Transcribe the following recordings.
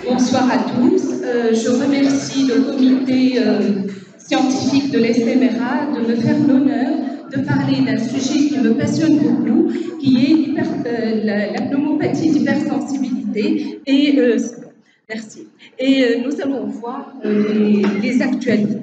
Bonsoir à tous. Je remercie le comité scientifique de l'ESTEMERA de me faire l'honneur de parler d'un sujet qui me passionne beaucoup, qui est la pneumopathie d'hypersensibilité. Merci. Nous allons voir les actualités.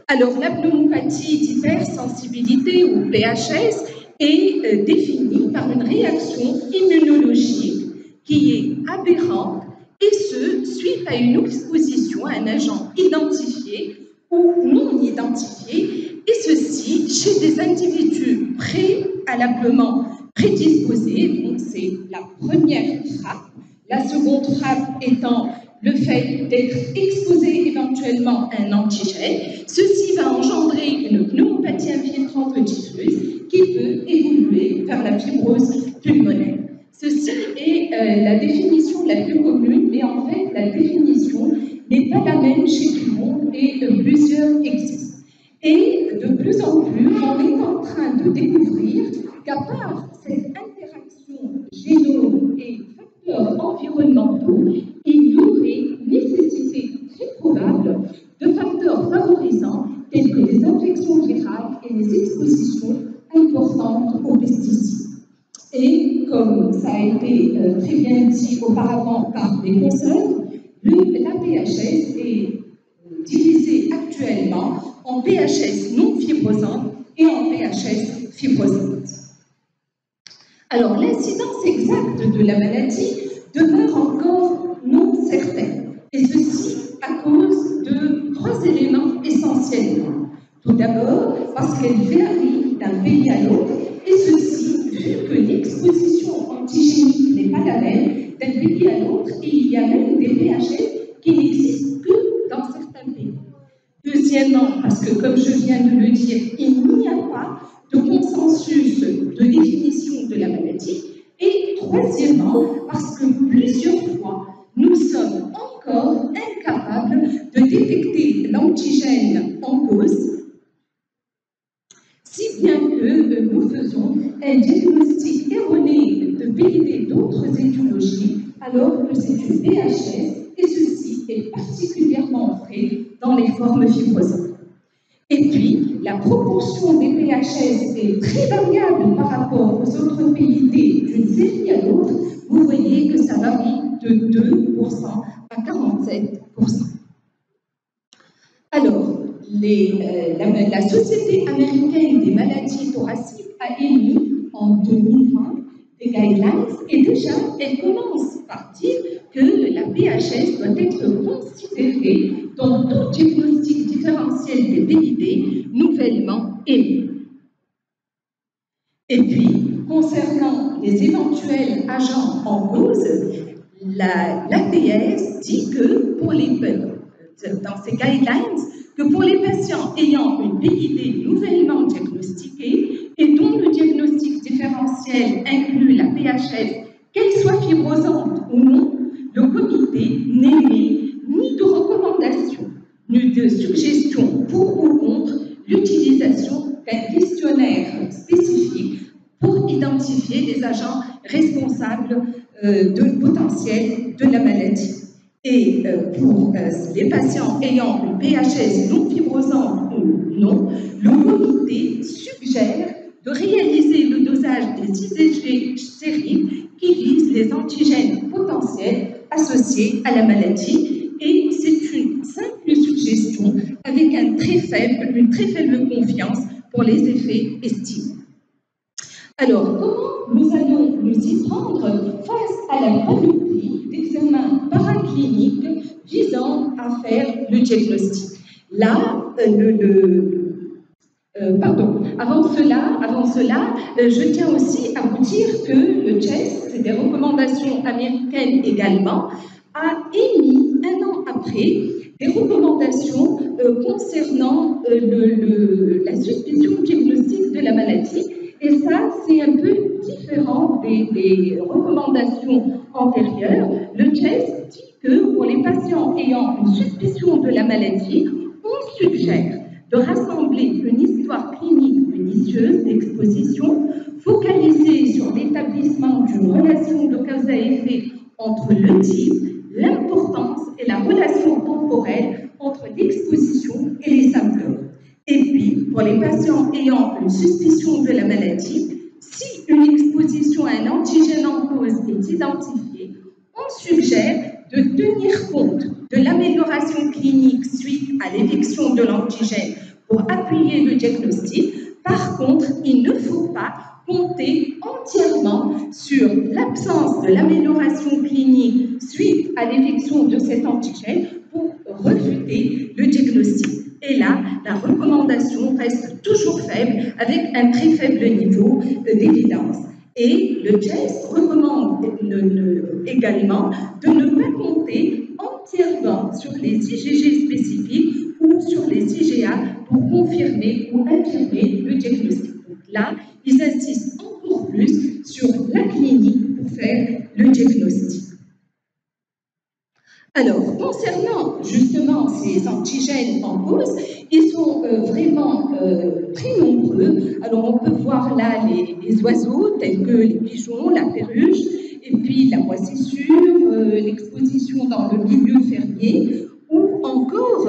Alors, la pneumopathie d'hypersensibilité, ou PHS, est définie par une réaction immunologique qui est aberrante, et ce, suite à une exposition à un agent identifié ou non identifié, et ceci chez des individus préalablement prédisposés. Donc, c'est la première frappe. La seconde frappe étant le fait d'être exposé éventuellement à un antigène. Ceci va engendrer une pneumopathie infiltrante diffuse qui peut évoluer vers la fibrose pulmonaire. Ceci est la définition la plus commune, mais en fait, la définition n'est pas la même chez tout le monde et plusieurs existent. Et de plus en plus, on est en train de découvrir qu'à part cette interaction génome et facteurs environnementaux, il y aurait nécessité très probable de facteurs favorisants tels que les infections virales et les expositions importantes aux pesticides. Et comme ça a été très bien dit auparavant par les consoeurs, la PHS est divisée actuellement en PHS non fibrosante et en PHS fibrosante. Alors, l'incidence exacte de la maladie demeure encore non certaine, et ceci à cause de 3 éléments essentiels. Tout d'abord, parce qu'elle varie d'un pays à l'autre, et ceci vu que l'exposition antigénique n'est pas la même d'un pays à l'autre, et il y a même des PHS qui n'existent que dans certains pays. Deuxièmement, parce que, comme je viens de le dire, il n'y a pas de consensus de définition de la maladie. Et troisièmement, parce que plusieurs fois, nous sommes encore incapables de détecter l'antigène en cause, si bien que nous faisons un diagnostic erroné de PID d'autres étiologies, alors que c'est une PHS, et ceci est particulièrement vrai dans les formes fibrosantes. Et puis, la proportion des PHS est très variable par rapport aux autres PID d'une série à l'autre. Vous voyez que ça varie de 2% à 47%. Alors, la Société américaine des maladies thoraciques a émis en 2020 des guidelines, et déjà, elle commence par dire que la PHS doit être considérée dans tout diagnostic différentiel des PID nouvellement émis. Et puis, concernant les éventuels agents en cause, l'APS dit que pour les dans ces guidelines, que pour les patients ayant une PID nouvellement diagnostiquée et dont le diagnostic différentiel inclut la PHS, qu'elle soit fibrosante ou non, le comité n'émet ni de recommandations, ni de suggestions pour ou contre l'utilisation d'un questionnaire spécifique pour identifier les agents responsables potentiels de la maladie. Et pour les patients ayant une PHS non fibrosante ou non, le comité suggère de réaliser le dosage des IgG stériles qui visent les antigènes potentiels associés à la maladie. Et c'est une simple suggestion avec une très faible confiance pour les effets estimés. Alors, comment nous allons nous y prendre face à la panoplie d'examens paracliniques visant à faire le diagnostic? Là, avant cela, je tiens aussi à vous dire que le CHEST, c'est des recommandations américaines également, a émis un an après des recommandations concernant la suspicion diagnostique de la maladie. Et ça, c'est un peu différent des recommandations antérieures. Le CHEST dit que pour les patients ayant une suspicion de la maladie, on suggère de rassembler une histoire clinique minutieuse d'exposition, focalisée sur l'établissement d'une relation de cause à effet entre le type, l'importance et la relation temporelle entre l'exposition et les symptômes. Et puis, pour les patients ayant une suspicion de la maladie, si une exposition à un antigène en cause est identifiée, on suggère de tenir compte de l'amélioration clinique suite à l'éviction de l'antigène pour appuyer le diagnostic. Par contre, il ne faut pas compter entièrement sur l'absence de l'amélioration clinique suite à l'éviction de cet antigène pour refuter le diagnostic. Et là, la recommandation reste toujours faible avec un très faible niveau d'évidence. Et le GES recommande également de ne pas compter entièrement sur les IgG spécifiques ou sur les IgA pour confirmer ou infirmer le diagnostic. Donc là, ils insistent encore plus sur la clinique pour faire le diagnostic. Alors, concernant justement ces antigènes en cause, ils sont vraiment très nombreux. Alors, on peut voir là les oiseaux tels que les pigeons, la perruche, et puis la moisissure, l'exposition dans le milieu fermier, ou encore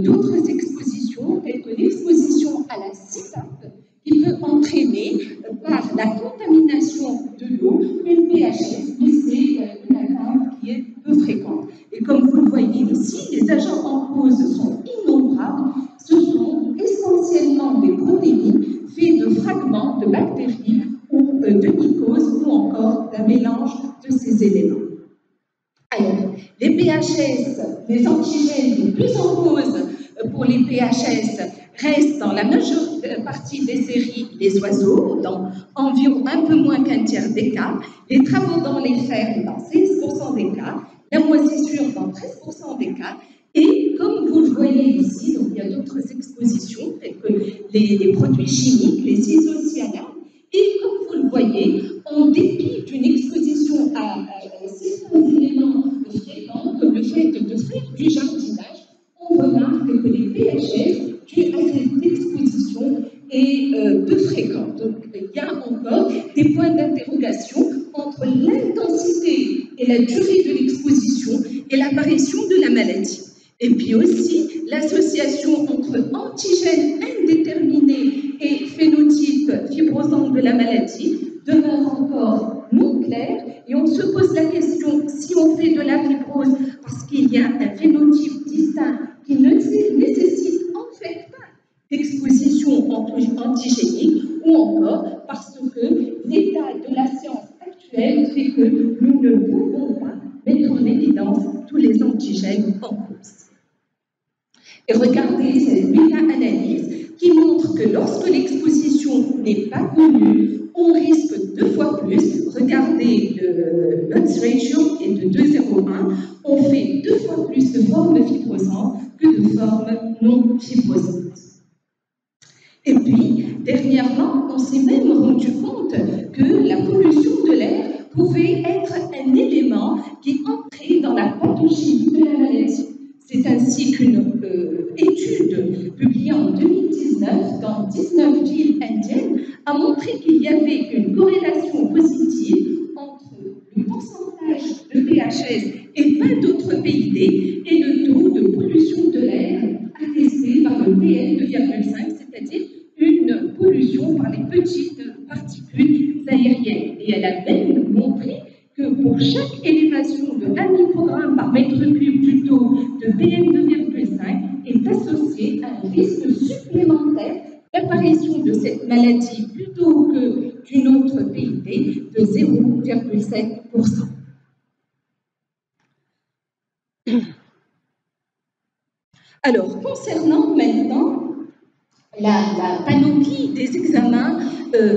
d'autres expositions telles que l'exposition à la CITAP, qui peut entraîner par la contamination de l'eau une PHS, mais c'est une atteinte qui est peu fréquente. Et comme vous le voyez ici, les agents en cause sont innombrables. Ce sont essentiellement des protéines faits de fragments de bactéries ou de mycoses ou encore d'un mélange de ces éléments. Alors, les PHS, les antigènes les plus en cause pour les PHS restent dans la majeure partie des séries les oiseaux, dans environ un peu moins qu'un tiers des cas, les travaux dans les fermes dans 16% des cas, la moisissure dans 13% des cas, et comme vous le voyez ici, donc il y a d'autres expositions, telles que les produits chimiques, les isocyanures, et comme vous le voyez, en dépit d'une exposition à certains éléments fréquents, comme le fait de faire du jardinage, on remarque que les PHS, dus à cette exposition, est peu fréquente. Donc il y a encore des points d'interrogation entre l'intensité et la durée de l'exposition et l'apparition de la maladie. Et puis aussi, l'association entre antigènes indéterminés et phénotype fibrosant de la maladie demeure encore non claire et on se pose la question si on fait de la fibrose parce qu'il y a un phénotype distinct qui ne nécessite en fait pas d'exposition antigénique ou encore parce que l'état de la science actuelle fait que nous ne pouvons pas mettre en évidence tous les antigènes en cause. Et regardez cette méta-analyse qui montre que lorsque l'exposition n'est pas connue, on risque 2 fois plus. Regardez le odds ratio est de 2,01. On fait 2 fois plus de formes fibrosantes que de formes non fibrosantes. Et puis, dernièrement, on s'est même rendu compte que la pollution de l'air pouvait être un élément qui entrait dans la pathologie de la maladie. C'est ainsi qu'une étude publiée en 2019 dans 19 villes indiennes a montré qu'il y avait une corrélation positive entre le pourcentage de PHS et 20 autres PID et le taux de pollution de l'air attesté par le PM2,5, c'est-à-dire une pollution par les petites particules aériennes. Et elle a même montré que pour chaque élévation de 1 microgramme par mètre cube du taux de PM2,5 est associé à un risque supplémentaire d'apparition de cette maladie plutôt que d'une autre PID de 0,7%. Alors, concernant maintenant la panoplie des examens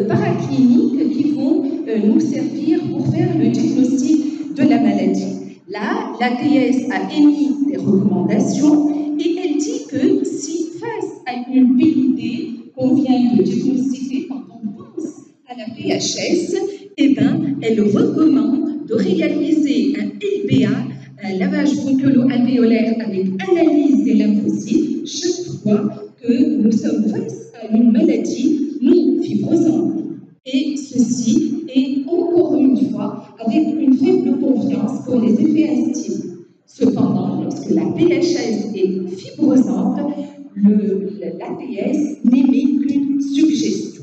paracliniques qui vont nous servir pour faire le diagnostic de la maladie. Là, l'ATS a émis des recommandations et elle dit que si face à une PID qu'on vient de diagnostiquer quand on pense à la PHS, eh ben, elle recommande de réaliser un LBA, un lavage bronchiolo-alvéolaire avec analyse des lymphocytes chaque fois que nous sommes face à une maladie non fibrosante. Et ceci est encore une fois avec une faible confiance pour les effets instimes. Cependant, lorsque la PHS est fibrosante, l'ATS n'émet qu'une suggestion.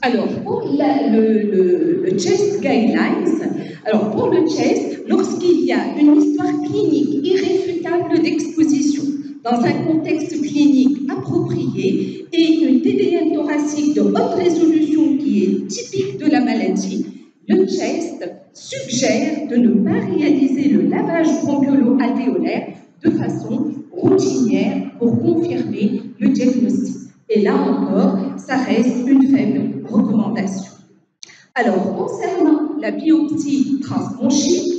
Alors, pour le CHEST Guidelines, alors pour le CHEST, lorsqu'il y a une histoire clinique irréfutable d'exposition dans un contexte clinique approprié et une TDM thoracique de haute résolution qui est typique de la maladie, le CHEST suggère de ne pas réaliser le lavage bronchiolo-alvéolaire de façon routinière pour confirmer le diagnostic. Et là encore, ça reste une faible recommandation. Alors, concernant la biopsie transbronchique,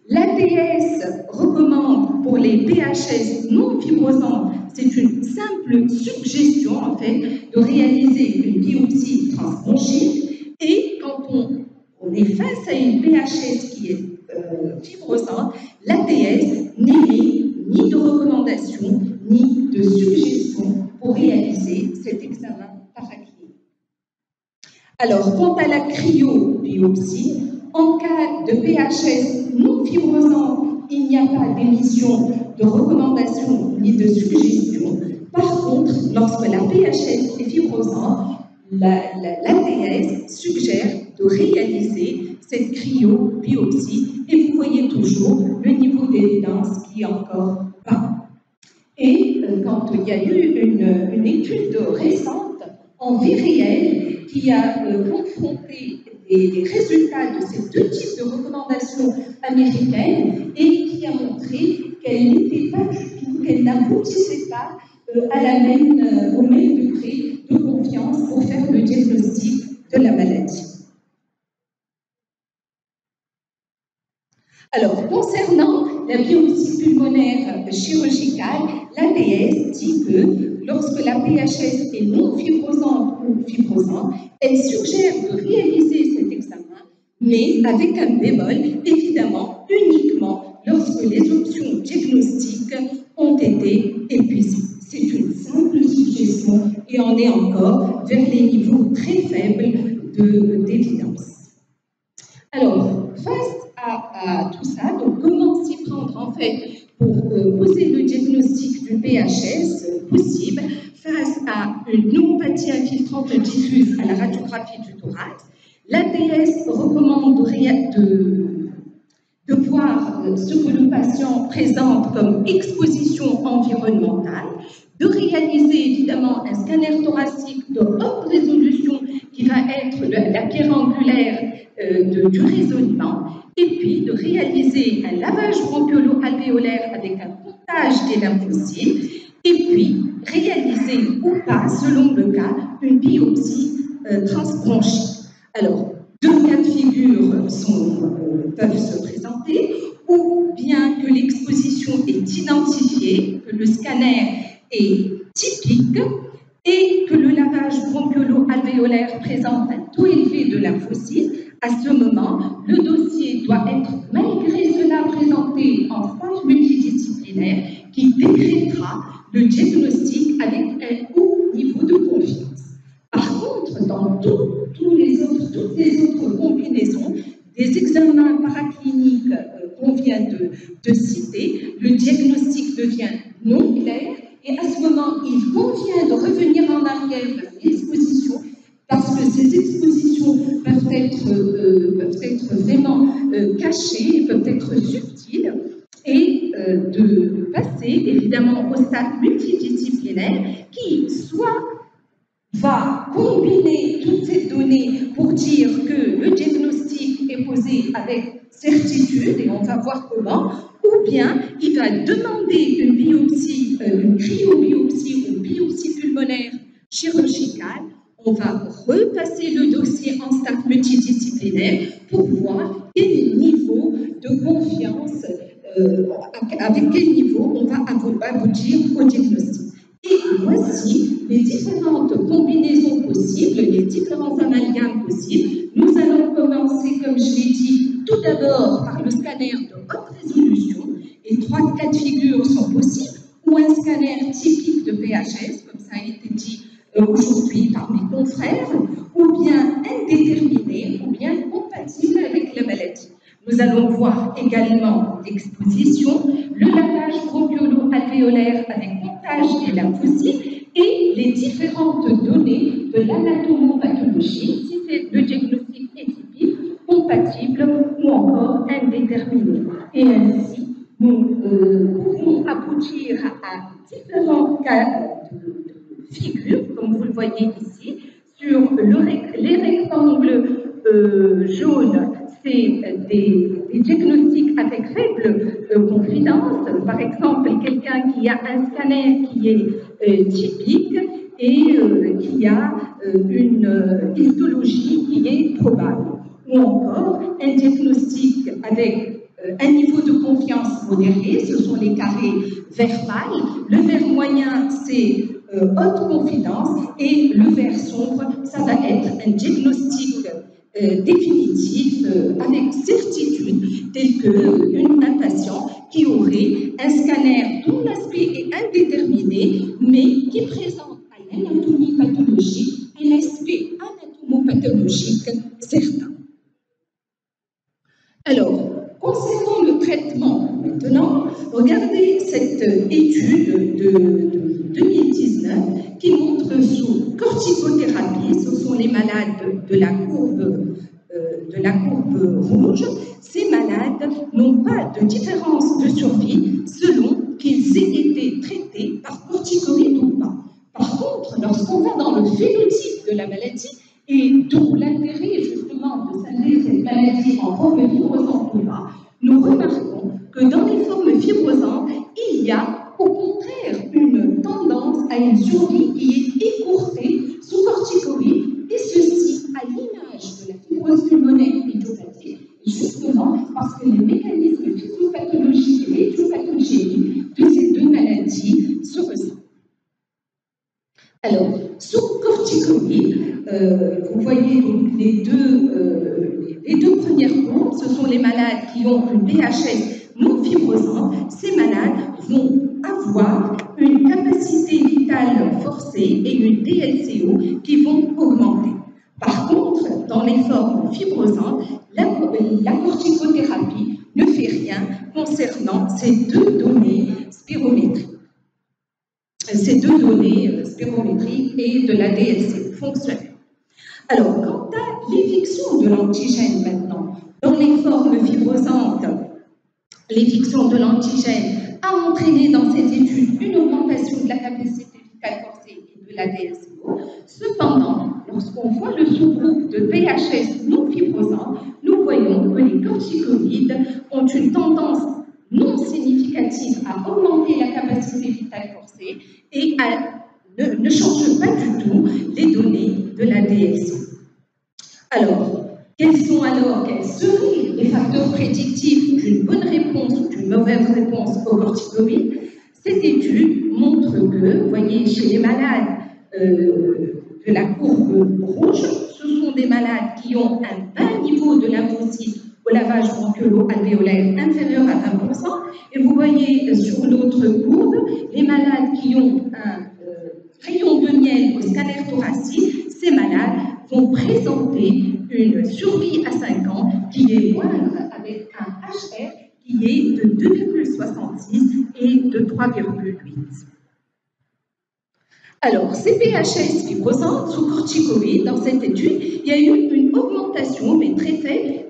l'ATS recommande pour les PHS non fibrosantes, c'est une simple suggestion en fait, de réaliser une biopsie transbronchique. Et quand on est face à une PHS qui est fibrosante, l'ATS n'émet ni de recommandation ni de suggestion pour réaliser cet examen paraclinique. Alors, quant à la cryobiopsie, en cas de PHS non fibrosante, il n'y a pas d'émission de recommandation ni de suggestion. Par contre, lorsque la PHS est fibrosante, l'ATS suggère de réaliser cette cryobiopsie et vous voyez toujours le niveau d'évidence qui est encore bas. Et quand il y a eu une étude récente en vie réelle qui a confronté les résultats de ces deux types de recommandations américaines et qui a montré qu'elles n'étaient pas du tout, qu'elles n'aboutissaient pas au même degré de confiance pour faire le diagnostic de la maladie. Alors, concernant la biopsie pulmonaire chirurgicale, l'ATS dit que lorsque la PHS est non fibrosante ou fibrosante, elle suggère de réaliser cet examen, mais avec un bémol, évidemment, uniquement lorsque les options diagnostiques ont été épuisées. C'est une simple suggestion et on est encore vers les niveaux très faibles d'évidence. Alors, face à tout ça, donc comment s'y prendre en fait pour poser le diagnostic du PHS possible face à une pneumopathie infiltrante diffuse à la radiographie du thorax. L'ATS recommande de voir ce que le patient présente comme exposition environnementale, de réaliser évidemment un scanner thoracique de haute résolution qui va être la pierre angulaire du raisonnement, et puis de réaliser un lavage bronchiolo-alvéolaire avec un comptage des lymphocytes, et puis réaliser ou pas, selon le cas, une biopsie transbronchique. Alors, deux cas de figure peuvent se présenter, ou bien que l'exposition est identifiée, que le scanner est typique, et que le lavage bronchiolo-alvéolaire présente un taux élevé de lymphocytes. À ce moment, le dossier doit être malgré cela présenté en centre multidisciplinaire qui décrétera le diagnostic avec un haut niveau de confiance. Par contre, dans toutes les autres combinaisons, des examens paracliniques qu'on vient de citer, le diagnostic devient non clair et à ce moment, il convient de revenir en arrière vers l'exposition parce que ces expositions peuvent être vraiment cachées, peuvent être subtiles, et de passer évidemment au stade multidisciplinaire qui soit va combiner toutes ces données pour dire que le diagnostic est posé avec certitude, et on va voir comment, ou bien il va demander une biopsie, une cryobiopsie ou une biopsie pulmonaire chirurgicale. On va repasser le dossier en stade multidisciplinaire pour voir quel niveau de confiance, avec quel niveau on va aboutir au diagnostic. Et voici les différentes combinaisons possibles, les différents amalgames possibles. Nous allons commencer, comme je l'ai dit, tout d'abord par le scanner de haute résolution. Et trois cas de figure sont possibles, ou un scanner typique de PHS, comme ça a été dit aujourd'hui par mes confrères, stable, ou bien indéterminé, ou bien compatible avec la maladie. Nous allons voir également l'exposition, le lavage bronchiolo-alvéolaire avec comptage des lymphocytes et les différentes données de l'anatomopathologie, si c'est le diagnostic est typique, compatible ou encore indéterminé. Et ainsi, nous pouvons aboutir à différents cas de figures, comme vous le voyez ici, sur les rectangles jaunes, c'est des diagnostics avec faible confidence. Par exemple, quelqu'un qui a un scanner qui est typique et qui a une histologie qui est probable. Ou encore, un diagnostic avec un niveau de confiance modéré, ce sont les carrés vert pâle. Le vert moyen, c'est haute confidence et le vert sombre, ça va être un diagnostic définitif avec certitude, tel qu'un patient qui aurait un scanner dont l'aspect est indéterminé, mais qui présente à l'anatomie pathologique un aspect anatomopathologique certain. Alors, concernant le traitement maintenant, regardez cette étude de 2019 qui montre sous corticothérapie, ce sont les malades de la courbe rouge, ces malades n'ont pas de différence de survie selon qu'ils aient été traités par corticoïdes ou pas. Par contre, lorsqu'on va dans le phénotype de la maladie, et d'où l'intérêt justement de scinder cette maladie en forme fibrosante ou pas, nous remarquons que dans les formes fibrosantes, il y a au contraire une tendance à une survie qui est écourtée sous corticoïdes, et ceci à l'image de la fibrose pulmonaire idiopathique, justement parce que les mécanismes physiopathologiques et éthiopathogéniques de ces deux maladies se ressemblent. Alors, sous corticoïdes, vous voyez donc les deux premières courbes, ce sont les malades qui ont une PHS non fibrosante. Ces malades vont avoir une capacité vitale forcée et une DLCO qui vont augmenter. Par contre, dans les formes fibrosantes, la corticothérapie ne fait rien concernant ces deux données spirométriques. Ces deux données spirométriques et de la DLCO fonctionnelle. Alors, quant à l'éviction de l'antigène maintenant, dans les formes fibrosantes, l'éviction de l'antigène a entraîné dans cette étude une augmentation de la capacité vitale forcée et de la DLCO. Cependant, lorsqu'on voit le sous-groupe de PHS non fibrosant, nous voyons que les corticoïdes ont une tendance non significative à augmenter la capacité vitale forcée et ne changent pas du tout les données de la DLCO. Alors, quels seraient les facteurs prédictifs d'une bonne réponse ou d'une mauvaise réponse aux corticoïdes? Cette étude montre que, vous voyez, chez les malades de la courbe rouge, ce sont des malades qui ont un bas niveau de lymphocytes au lavage bronchiolo-alvéolaire inférieur à 20%. Et vous voyez sur l'autre courbe, les malades qui ont un rayon de miel au scanner thoracique, ces malades vont présenter une survie à 5 ans qui est moindre avec un HR qui est de 2,66 et de 3,8. Alors, ces PHS fibrosantes sous corticoïdes, dans cette étude, il y a eu une augmentation, mais très faible,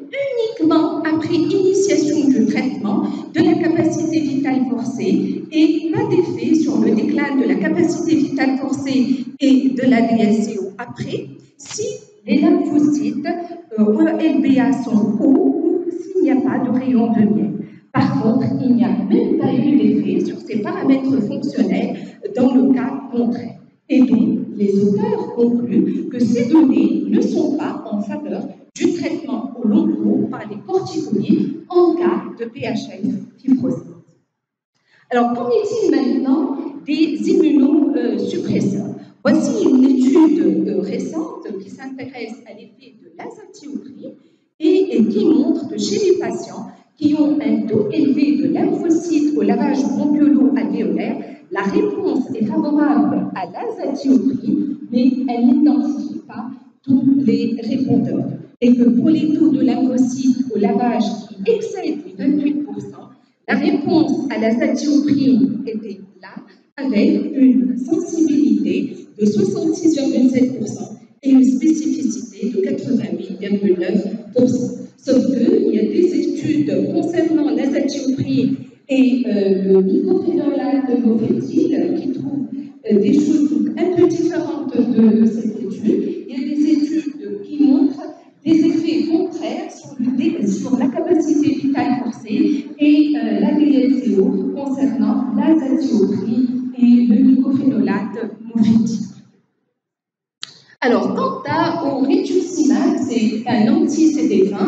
uniquement après initiation du traitement de la capacité vitale forcée et pas d'effet sur le déclin de la capacité vitale forcée et de la DLCO après, si les lymphocytes LBA sont hauts ou s'il n'y a pas de rayon de miel. Par contre, il n'y a même pas eu d'effet sur ces paramètres fonctionnels dans le cas contraire. Et donc, les auteurs concluent que ces données ne sont pas en faveur du traitement au long cours par les corticoïdes en cas de PHS fibrosante. Alors, qu'en est-il maintenant des immunosuppresseurs? Voici une étude récente qui s'intéresse à l'effet de l'azathioprine et qui montre que chez les patients qui ont un taux élevé de lymphocytes au lavage bronchiolo-alvéolaire, la réponse est favorable à l'azathioprine, mais elle n'identifie pas les répondeurs. Et que pour les taux de lymphocytes au lavage qui excèdent les 28%, la réponse à l'azathioprine était là, avec une sensibilité de 66,7% et une spécificité de 88,9%. Sauf qu'il y a des études concernant l'azathioprine et le mycophénolate de mofétile qui trouvent des choses un peu différentes de cette étude. Il y a des études qui montrent des effets contraires sur la capacité vitale forcée et la DLCO concernant l'azathioprine et le mycophénolate mofétile. Alors, quant au rituximab, c'est un anti-CD20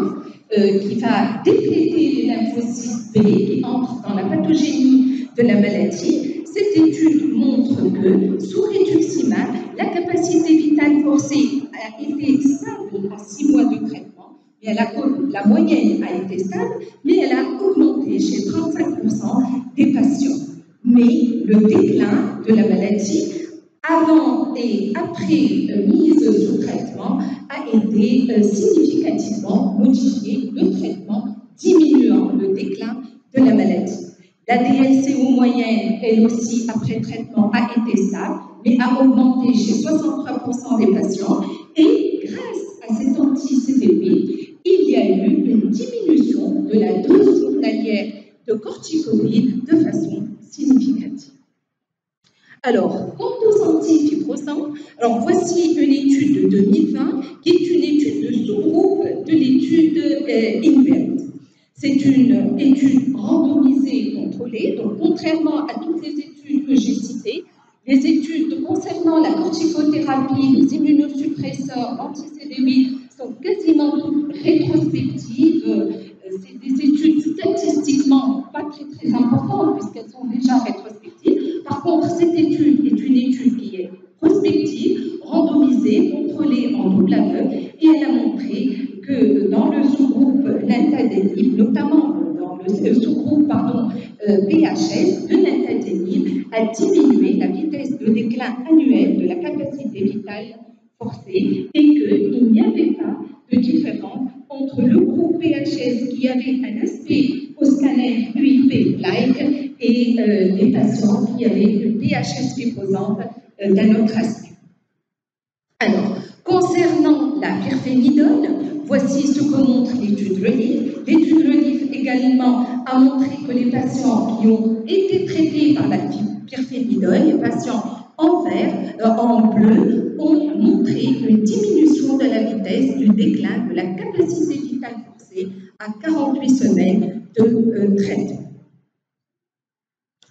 qui va dépléter les lymphocytes B qui entrent dans la pathogénie de la maladie. Cette étude montre que sous rituximab, la capacité vitale forcée a été stable à 6 mois de traitement, mais la moyenne a été stable, mais elle a augmenté chez 35% des patients. Mais le déclin de la maladie avant et après mise sous traitement a été significativement modifié, le traitement diminuant le déclin de la maladie. La DLCO moyenne, elle aussi, après traitement, a été stable, mais a augmenté chez 63% des patients. Et grâce à cet anti-CTP, il y a eu une diminution de la dose journalière de corticoïdes de façon significative. Alors, quant aux antifibrosants, alors voici une étude de 2020 qui est une étude de sous-groupe de l'étude INVERT. C'est une étude randomisée contrôlée, donc contrairement à toutes les études que j'ai citées, les études concernant la corticothérapie, les immunosuppresseurs, l'anti-CD8 sont quasiment toutes rétrospectives. C'est des études statistiquement pas très importantes puisqu'elles sont déjà rétrospectives. Par contre, cette étude est une étude qui est prospective, randomisée, contrôlée en double aveugle, et elle a montré que dans le sous-groupe nintedanib, notamment dans le sous-groupe PHS, le nintedanib a diminué la vitesse de déclin annuel de la capacité vitale forcée et qu'il n'y avait pas de différence entre le groupe PHS qui avait un aspect au scanner UIP-like et les patients qui avaient une PHS fibrosante d'un autre aspect. Alors, concernant la pyrphénidone, voici ce que montre l'étude RELIEF. L'étude RELIEF également a montré que les patients qui ont été traités par la pyrphénidone, les patients en vert, en bleu, ont montré une diminution de la vitesse du déclin de la capacité vitale forcée à 48 semaines de traitement.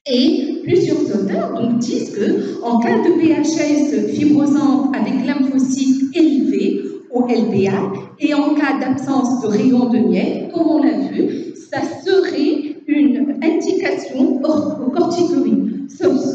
Et plusieurs auteurs donc, disent qu'en cas de PHS fibrosante avec lymphocytes élevés au LBA et en cas d'absence de rayons de miel, comme on l'a vu, ça serait une indication aux corticoïdes. Sauf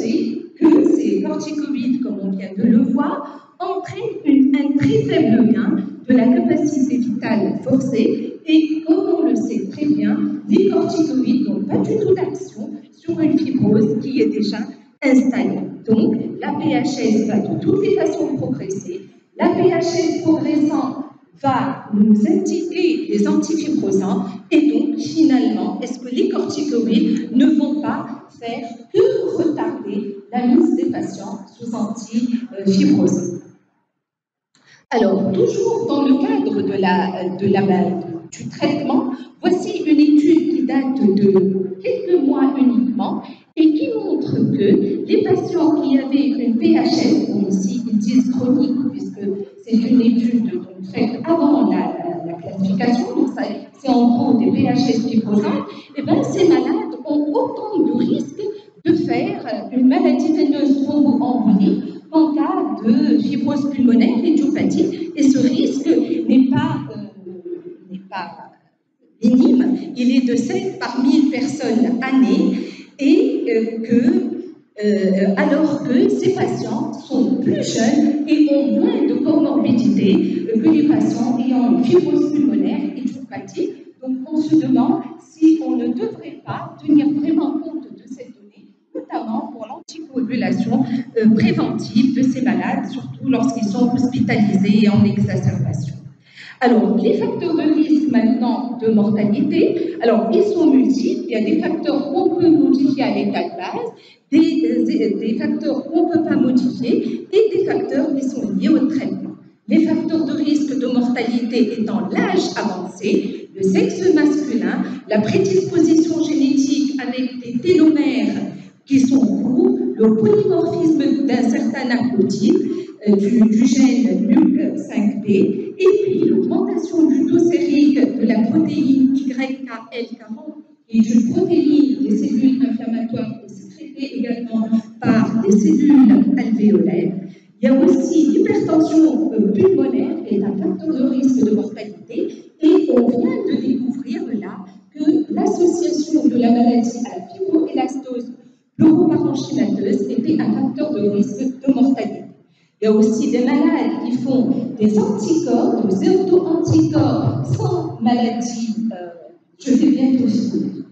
que ces corticoïdes, comme on vient de le voir, entraînent un très faible gain de la capacité vitale forcée et, comme on le sait très bien, les corticoïdes n'ont pas du tout d'action sur une fibrose qui est déjà installée. Donc, la PHS va de toutes les façons progresser. La PHS progressant va nous indiquer les antifibrosants et donc, finalement, est-ce que les corticoïdes ne vont pas faire que retarder la mise des patients sous antifibrosants? Alors, toujours dans le cadre du traitement, voici une étude qui date de quelques mois uniquement et qui montre que les patients qui avaient une PHS, bon ici ils disent chronique puisque c'est une étude faite avant la classification, donc c'est en gros des PHS fibrosantes, et bien ces malades ont autant de risques de faire une maladie veineuse thromboembolique en cas de fibrose pulmonaire idiopathique, et ce risque n'est pas minime, il est de 7 par 1000 personnes années, et alors que ces patients sont plus jeunes et ont moins de comorbidité que les patients ayant une fibrose pulmonaire idiopathique. Donc on se demande si on ne devrait pas tenir vraiment compte de cette donnée, notamment pour l'anticoagulation préventive de ces malades, surtout surtout lorsqu'ils sont hospitalisés et en exacerbation. Alors, les facteurs de risque maintenant de mortalité, alors ils sont multiples. Il y a des facteurs qu'on peut modifier à l'état de base, des facteurs qu'on ne peut pas modifier et des facteurs qui sont liés au traitement. Les facteurs de risque de mortalité étant l'âge avancé, le sexe masculin, la prédisposition génétique avec des télomères qui sont courts, le polymorphisme d'un certain haplotype du gène LUK5P, et puis l'augmentation du taux sérique de la protéine YKL40 et d'une protéine des cellules inflammatoires sécrétées également par des cellules alvéolaires. Il y a aussi l'hypertension pulmonaire qui est un facteur de risque de mortalité, et on vient de découvrir là que l'association de la maladie à la fibroélastose pleuroparenchymateuse était un facteur de risque de mortalité. Il y a aussi des malades qui font des anticorps, des auto-anticorps sans maladie, je vais bientôt finir,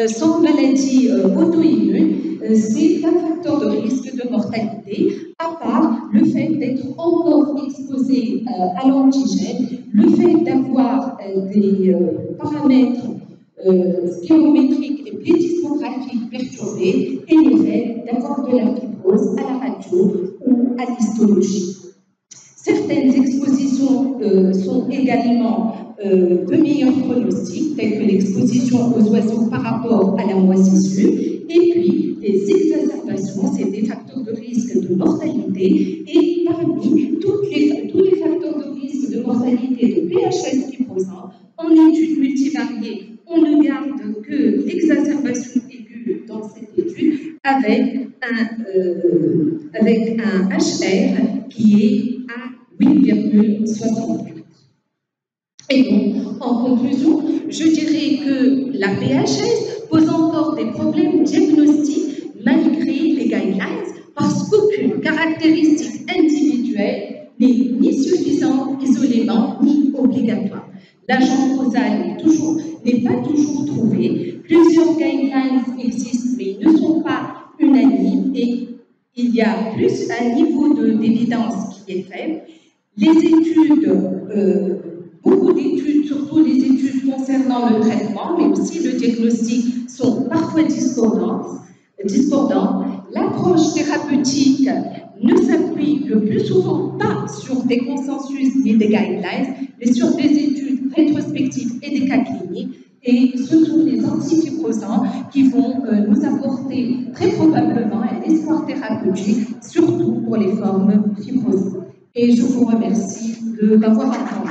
sans maladie auto-immune. C'est un facteur de risque de mortalité, à part le fait d'être encore exposé à l'antigène, le fait d'avoir des paramètres spirométriques et plétismographiques perturbés, et le fait d'avoir de la fibrose à la radio ou à l'histologie. Certaines expositions sont également de meilleurs pronostics, telles que l'exposition aux oiseaux par rapport à la moisissure, et puis les exacerbations, c'est des facteurs de risque de mortalité, et parmi tous les facteurs de risque de mortalité de PHS fibrosant, en études multivariées, on ne garde que l'exacerbation aiguë dans cette étude avec un HR qui est à 8,64. Et donc, en conclusion, je dirais que la PHS pose encore des problèmes diagnostiques malgré les guidelines, parce qu'aucune caractéristique individuelle n'est ni suffisante isolément ni obligatoire. L'agent causal n'est pas toujours trouvé. Plusieurs guidelines existent, mais ils ne sont pas unanimes, et il y a plus un niveau d'évidence qui est faible. Les études, beaucoup d'études, surtout les études concernant le traitement, mais aussi le diagnostic, sont parfois discordantes. L'approche thérapeutique ne s'appuie le plus souvent pas sur des consensus ni des guidelines, mais sur des études rétrospectives et des cas cliniques. Et ce sont les antifibrosants qui vont nous apporter très probablement un espoir thérapeutique, surtout pour les formes fibrosées. Et je vous remercie de m'avoir entendu.